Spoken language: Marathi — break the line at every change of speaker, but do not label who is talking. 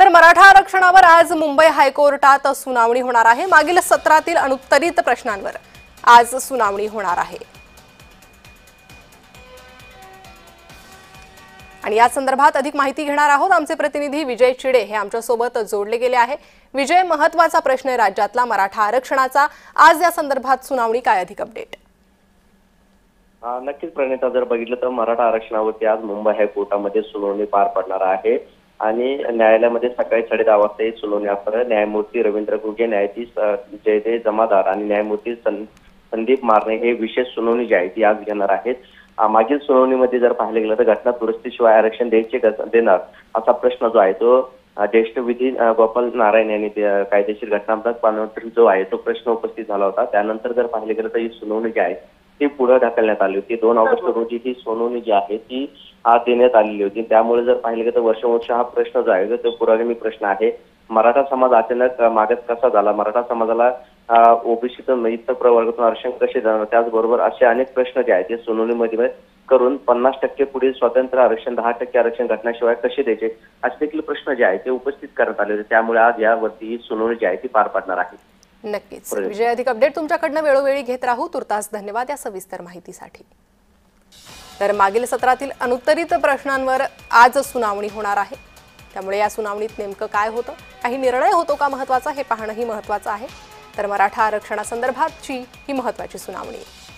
तर मराठा आरक्षणावर आज मुंबई हायकोर्टात सुनावणी होणार आहे। मागील सत्रातील अनुत्तरित प्रश्नांवर आज सुनावणी होणार आहे आणि या संदर्भात अधिक माहिती घेणार आहोत। आमचे प्रतिनिधी विजय चिडे हे आमच्या सोबत जोडले गेले आहे। विजय, महत्त्वाचा प्रश्न आहे राज्यातला मराठा आरक्षणाचा, आज या संदर्भात सुनावणी, काय अधिक अपडेट?
नक्कीच प्रणिता, जर बघितलं तर मराठा आरक्षणावरती आज मुंबई हायकोर्टामध्ये सुनावणी पार पडणार आहे आणि न्यायालयामध्ये सकाळी 10:30 वाजता ही सुनावणी असणार। न्यायमूर्ती रवींद्र घुगे, न्यायाधीश जयदेव जमादार आणि न्यायमूर्ती संदीप मारणे हे विशेष सुनावणी जी आहे ती आज घेणार आहेत। मागील सुनावणीमध्ये जर पाहिलं गेलं तर घटना दुरुस्तीशिवाय आरक्षण देणार असा प्रश्न जो आहे तो ज्येष्ठ विधी गोपाल नारायण यांनी कायदेशीर घटनात्मक पानवत्री जो आहे तो प्रश्न उपस्थित झाला होता। त्यानंतर जर पाहिलं गेलं तर ही सुनावणी जी आहे ती पुढे ढकलण्यात आली होती। 2 ऑगस्ट रोजी ही सुनावणी जी आहे ती देण्यात आलेली होती। त्यामुळे जर पाहिलं गेलं तर वर्षानुवर्ष हा प्रश्न जो आहे तो पुरोगामी प्रश्न आहे। मराठा समाज अचानक मागास कसा झाला, मराठा समाजाला ओबीसीतून इतर प्रवर्गातून आरक्षण कसे जाणार, त्याचबरोबर असे अनेक प्रश्न जे आहेत ते सुनावणीमध्ये करून 50% पुढील स्वतंत्र आरक्षण, 10% आरक्षण घटनाशिवाय कसे द्यायचे असे देखील प्रश्न जे आहेत ते उपस्थित करण्यात आले होते। त्यामुळे आज यावरती ही सुनावणी जी आहे ती पार पडणार आहे।
नक्कीच विजय, अधिक अपडेट तुमच्याकडनं वेळोवेळी घेत राहू। तुर्तास धन्यवाद या सविस्तर माहितीसाठी। तर मागील सत्रातील अनुत्तरित प्रश्नांवर आज सुनावणी होणार आहे, त्यामुळे या सुनावणीत नेमकं काय होतं, काही निर्णय होतो का महत्त्वाचा हे पाहणंही महत्त्वाचं आहे। तर मराठा आरक्षणासंदर्भातची ही महत्त्वाची सुनावणी आहे।